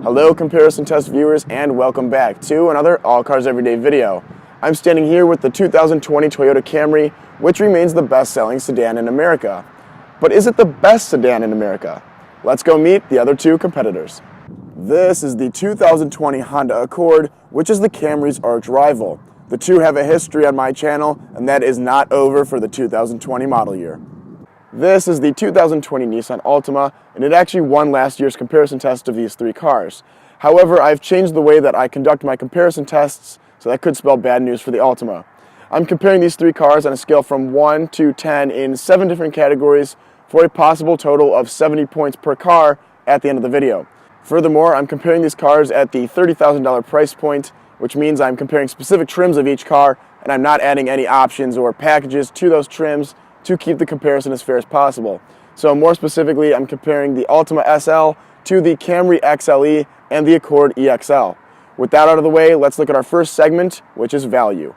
Hello comparison test viewers, and welcome back to another All Cars Everyday video. I'm standing here with the 2020 Toyota Camry, which remains the best-selling sedan in America. But is it the best sedan in America? Let's go meet the other two competitors. This is the 2020 Honda Accord, which is the Camry's arch rival. The two have a history on my channel, and that is not over for the 2020 model year. This is the 2020 Nissan Altima, and it actually won last year's comparison test of these three cars. However, I've changed the way that I conduct my comparison tests, so that could spell bad news for the Altima. I'm comparing these three cars on a scale from 1 to 10 in 7 different categories for a possible total of 70 points per car at the end of the video. Furthermore, I'm comparing these cars at the $30,000 price point, which means I'm comparing specific trims of each car, and I'm not adding any options or packages to those trims to keep the comparison as fair as possible. So more specifically, I'm comparing the Altima SL to the Camry XLE and the Accord EXL. With that out of the way, let's look at our first segment, which is value.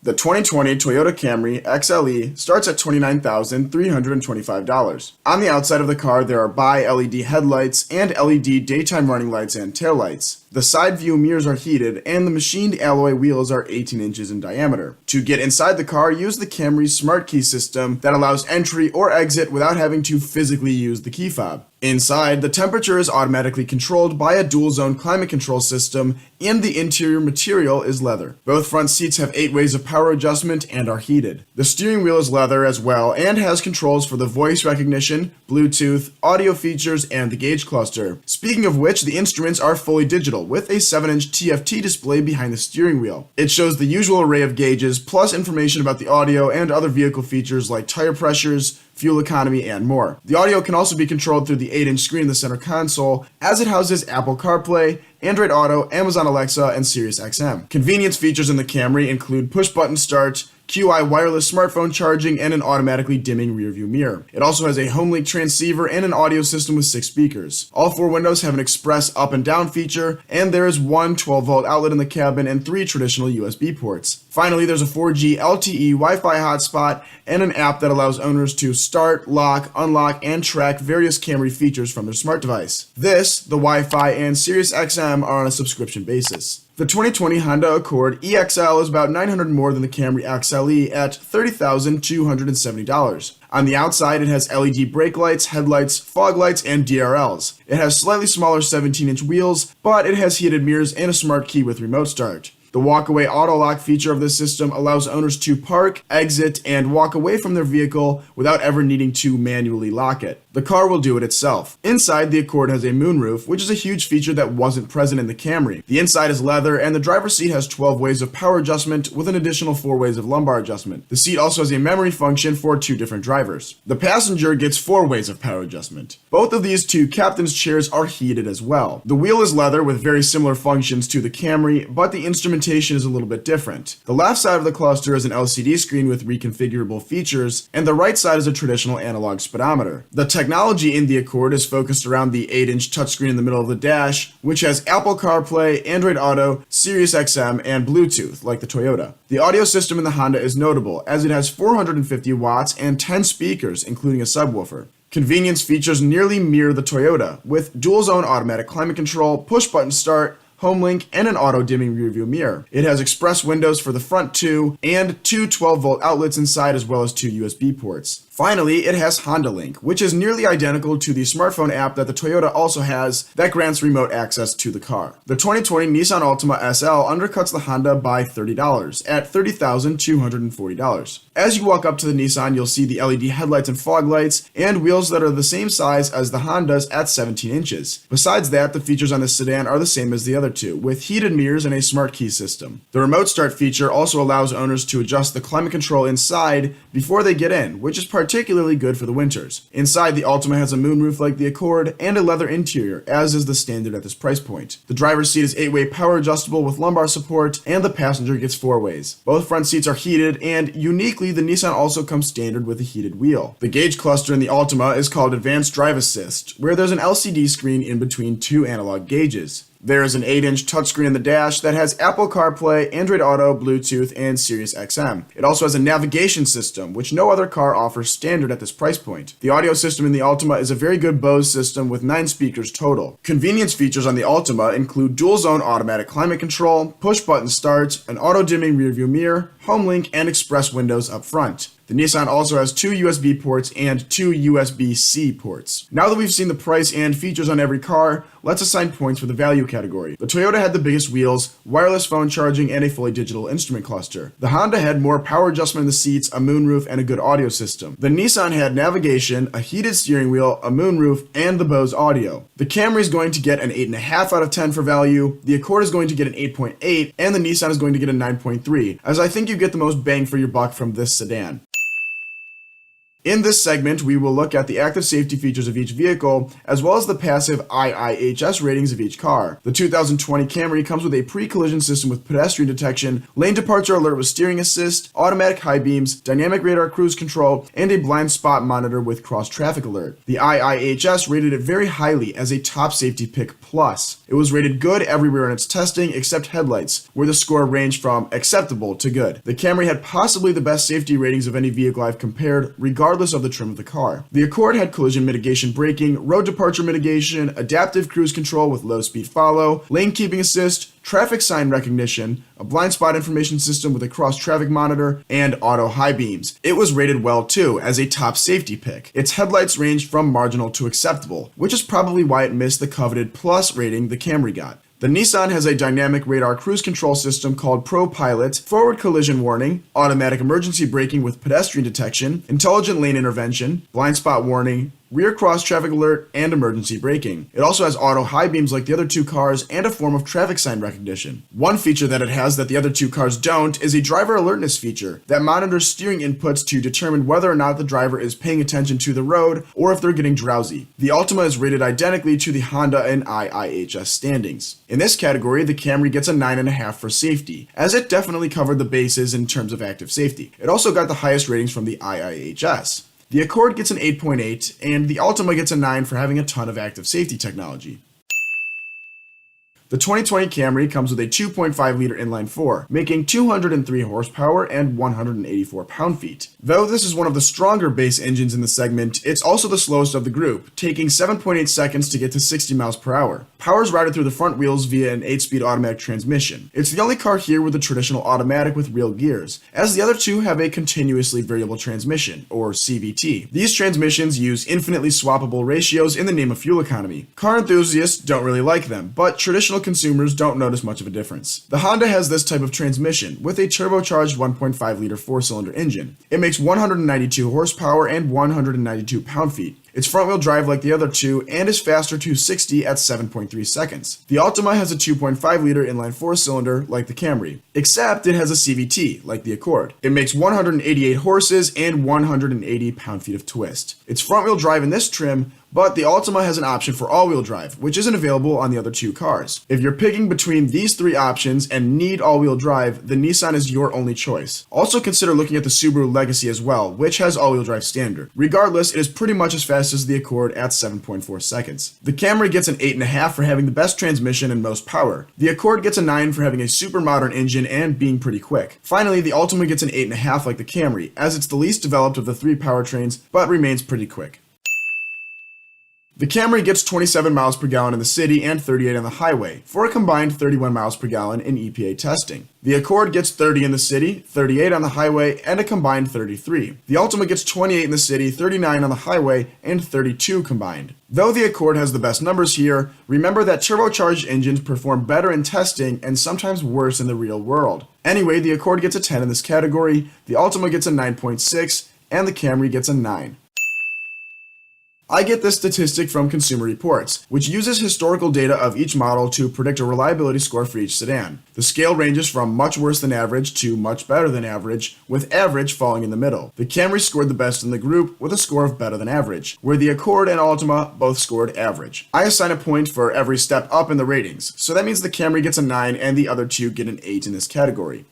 The 2020 Toyota Camry XLE starts at $29,325. On the outside of the car, there are bi-LED headlights and LED daytime running lights and taillights. The side view mirrors are heated, and the machined alloy wheels are 18 inches in diameter. To get inside the car, use the Camry's smart key system that allows entry or exit without having to physically use the key fob. Inside, the temperature is automatically controlled by a dual-zone climate control system, and the interior material is leather. Both front seats have 8 ways of power adjustment and are heated. The steering wheel is leather as well and has controls for the voice recognition, Bluetooth, audio features, and the gauge cluster. Speaking of which, the instruments are fully digital, with a 7-inch TFT display behind the steering wheel. It shows the usual array of gauges, plus information about the audio and other vehicle features like tire pressures, fuel economy, and more. The audio can also be controlled through the 8-inch screen in the center console, as it houses Apple CarPlay, Android Auto, Amazon Alexa, and Sirius XM. Convenience features in the Camry include push-button start, QI wireless smartphone charging, and an automatically dimming rearview mirror. It also has a HomeLink transceiver and an audio system with 6 speakers. All 4 windows have an express up and down feature, and there is one 12-volt outlet in the cabin and 3 traditional USB ports. Finally, there's a 4G LTE Wi-Fi hotspot and an app that allows owners to start, lock, unlock, and track various Camry features from their smart device. This, the Wi-Fi, and Sirius XM are on a subscription basis. The 2020 Honda Accord EXL is about $900 more than the Camry XLE at $30,270. On the outside, it has LED brake lights, headlights, fog lights, and DRLs. It has slightly smaller 17-inch wheels, but it has heated mirrors and a smart key with remote start. The walkaway auto lock feature of this system allows owners to park, exit, and walk away from their vehicle without ever needing to manually lock it. The car will do it itself. Inside, the Accord has a moonroof, which is a huge feature that wasn't present in the Camry. The inside is leather, and the driver's seat has 12 ways of power adjustment with an additional 4 ways of lumbar adjustment. The seat also has a memory function for 2 different drivers. The passenger gets 4 ways of power adjustment. Both of these 2 captain's chairs are heated as well. The wheel is leather with very similar functions to the Camry, but the instrumentation is a little bit different. The left side of the cluster is an LCD screen with reconfigurable features, and the right side is a traditional analog speedometer. The technology in the Accord is focused around the 8-inch touchscreen in the middle of the dash, which has Apple CarPlay, Android Auto, Sirius XM, and Bluetooth, like the Toyota. The audio system in the Honda is notable, as it has 450 watts and 10 speakers, including a subwoofer. Convenience features nearly mirror the Toyota, with dual-zone automatic climate control, push-button start, HomeLink, and an auto-dimming rearview mirror. It has express windows for the front 2 and 2 12-volt outlets inside, as well as 2 USB ports. Finally, it has Honda Link, which is nearly identical to the smartphone app that the Toyota also has that grants remote access to the car. The 2020 Nissan Altima SL undercuts the Honda by $30 at $30,240. As you walk up to the Nissan, you'll see the LED headlights and fog lights and wheels that are the same size as the Honda's at 17 inches. Besides that, the features on the sedan are the same as the other 2, with heated mirrors and a smart key system. The remote start feature also allows owners to adjust the climate control inside before they get in, which is particularly good for the winters. Inside, the Altima has a moonroof like the Accord and a leather interior, as is the standard at this price point. The driver's seat is 8-way power adjustable with lumbar support, and the passenger gets 4 ways. Both front seats are heated, and uniquely, the Nissan also comes standard with a heated wheel. The gauge cluster in the Altima is called Advanced Drive Assist, where there's an LCD screen in between 2 analog gauges. There is an 8-inch touchscreen in the dash that has Apple CarPlay, Android Auto, Bluetooth, and Sirius XM. It also has a navigation system, which no other car offers standard at this price point. The audio system in the Altima is a very good Bose system with 9 speakers total. Convenience features on the Altima include dual-zone automatic climate control, push-button start, an auto-dimming rearview mirror, HomeLink, and express windows up front. The Nissan also has 2 USB ports and 2 USB-C ports. Now that we've seen the price and features on every car, let's assign points for the value category. The Toyota had the biggest wheels, wireless phone charging, and a fully digital instrument cluster. The Honda had more power adjustment in the seats, a moonroof, and a good audio system. The Nissan had navigation, a heated steering wheel, a moonroof, and the Bose audio. The Camry is going to get an 8.5 out of 10 for value, the Accord is going to get an 8.8, and the Nissan is going to get a 9.3, as I think you get the most bang for your buck from this sedan. In this segment, we will look at the active safety features of each vehicle, as well as the passive IIHS ratings of each car. The 2020 Camry comes with a pre-collision system with pedestrian detection, lane departure alert with steering assist, automatic high beams, dynamic radar cruise control, and a blind spot monitor with cross-traffic alert. The IIHS rated it very highly as a top safety pick plus. It was rated good everywhere in its testing except headlights, where the score ranged from acceptable to good. The Camry had possibly the best safety ratings of any vehicle I've compared, regardless of the trim of the car. The Accord had collision mitigation braking, road departure mitigation, adaptive cruise control with low speed follow, lane keeping assist, traffic sign recognition, a blind spot information system with a cross traffic monitor, and auto high beams. It was rated well too, as a top safety pick. Its headlights ranged from marginal to acceptable, which is probably why it missed the coveted plus rating the Camry got. The Nissan has a dynamic radar cruise control system called ProPilot, forward collision warning, automatic emergency braking with pedestrian detection, intelligent lane intervention, blind spot warning, rear cross traffic alert, and emergency braking. It also has auto high beams like the other two cars and a form of traffic sign recognition. One feature that it has that the other two cars don't is a driver alertness feature that monitors steering inputs to determine whether or not the driver is paying attention to the road or if they're getting drowsy. The Altima is rated identically to the Honda and IIHS standings. In this category, the Camry gets a 9.5 for safety, as it definitely covered the bases in terms of active safety. It also got the highest ratings from the IIHS. The Accord gets an 8.8, and the Altima gets a 9 for having a ton of active safety technology. The 2020 Camry comes with a 2.5-liter inline-4, making 203 horsepower and 184 pound-feet. Though this is one of the stronger base engines in the segment, it's also the slowest of the group, taking 7.8 seconds to get to 60 miles per hour. Power is routed through the front wheels via an 8-speed automatic transmission. It's the only car here with a traditional automatic with real gears, as the other two have a continuously variable transmission, or CVT. These transmissions use infinitely swappable ratios in the name of fuel economy. Car enthusiasts don't really like them, but traditional consumers don't notice much of a difference. The Honda has this type of transmission with a turbocharged 1.5-liter 4-cylinder engine. It makes 192 horsepower and 192 pound-feet. It's front-wheel drive like the other two and is faster to 60 at 7.3 seconds. The Altima has a 2.5-liter inline 4-cylinder like the Camry, except it has a CVT like the Accord. It makes 188 horses and 180 pound-feet of twist. It's front-wheel drive in this trim, but the Altima has an option for all-wheel drive, which isn't available on the other two cars. If you're picking between these three options and need all-wheel drive, the Nissan is your only choice. Also consider looking at the Subaru Legacy as well, which has all-wheel drive standard. Regardless, it is pretty much as fast as the Accord at 7.4 seconds. The Camry gets an 8.5 for having the best transmission and most power. The Accord gets a 9 for having a super modern engine and being pretty quick. Finally, the Altima gets an 8.5 like the Camry, as it's the least developed of the three powertrains, but remains pretty quick. The Camry gets 27 miles per gallon in the city and 38 on the highway, for a combined 31 miles per gallon in EPA testing. The Accord gets 30 in the city, 38 on the highway, and a combined 33. The Altima gets 28 in the city, 39 on the highway, and 32 combined. Though the Accord has the best numbers here, remember that turbocharged engines perform better in testing and sometimes worse in the real world. Anyway, the Accord gets a 10 in this category, the Altima gets a 9.6, and the Camry gets a 9. I get this statistic from Consumer Reports, which uses historical data of each model to predict a reliability score for each sedan. The scale ranges from much worse than average to much better than average, with average falling in the middle. The Camry scored the best in the group with a score of better than average, where the Accord and Altima both scored average. I assign a point for every step up in the ratings, so that means the Camry gets a 9 and the other two get an 8 in this category.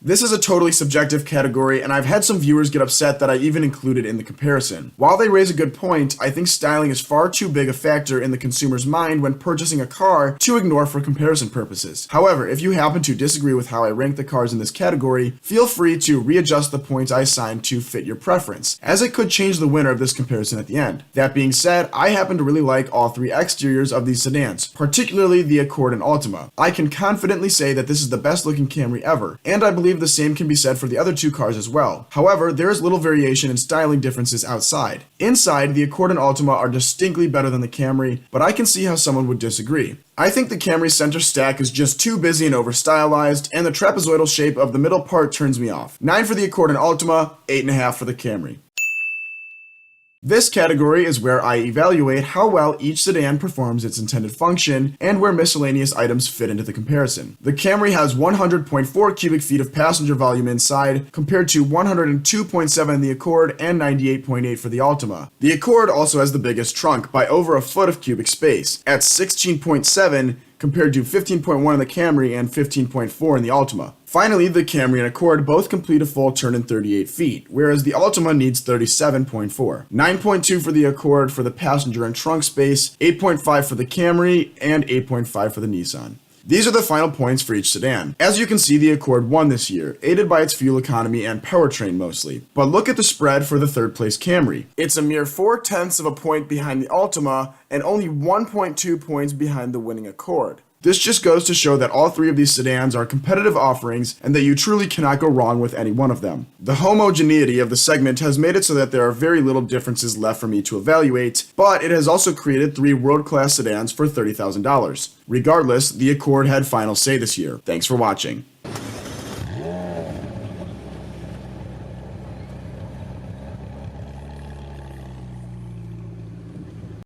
This is a totally subjective category, and I've had some viewers get upset that I even included in the comparison. While they raise a good point, I think styling is far too big a factor in the consumer's mind when purchasing a car to ignore for comparison purposes. However, if you happen to disagree with how I rank the cars in this category, feel free to readjust the points I assigned to fit your preference, as it could change the winner of this comparison at the end. That being said, I happen to really like all three exteriors of these sedans, particularly the Accord and Altima. I can confidently say that this is the best looking Camry ever, and I believe the same can be said for the other two cars as well. However, there is little variation in styling differences outside. Inside, the Accord and Altima are distinctly better than the Camry, but I can see how someone would disagree. I think the Camry center stack is just too busy and over-stylized, and the trapezoidal shape of the middle part turns me off. 9 for the Accord and Altima, 8.5 for the Camry. This category is where I evaluate how well each sedan performs its intended function and where miscellaneous items fit into the comparison. The Camry has 100.4 cubic feet of passenger volume inside, compared to 102.7 in the Accord and 98.8 for the Altima. The Accord also has the biggest trunk by over a foot of cubic space, at 16.7 compared to 15.1 in the Camry and 15.4 in the Altima. Finally, the Camry and Accord both complete a full turn in 38 feet, whereas the Altima needs 37.4. 9.2 for the Accord for the passenger and trunk space, 8.5 for the Camry, and 8.5 for the Nissan. These are the final points for each sedan. As you can see, the Accord won this year, aided by its fuel economy and powertrain mostly. But look at the spread for the third place Camry. It's a mere 0.4 of a point behind the Altima and only 1.2 points behind the winning Accord. This just goes to show that all three of these sedans are competitive offerings and that you truly cannot go wrong with any one of them. The homogeneity of the segment has made it so that there are very little differences left for me to evaluate, but it has also created three world-class sedans for $30,000. Regardless, the Accord had final say this year. Thanks for watching.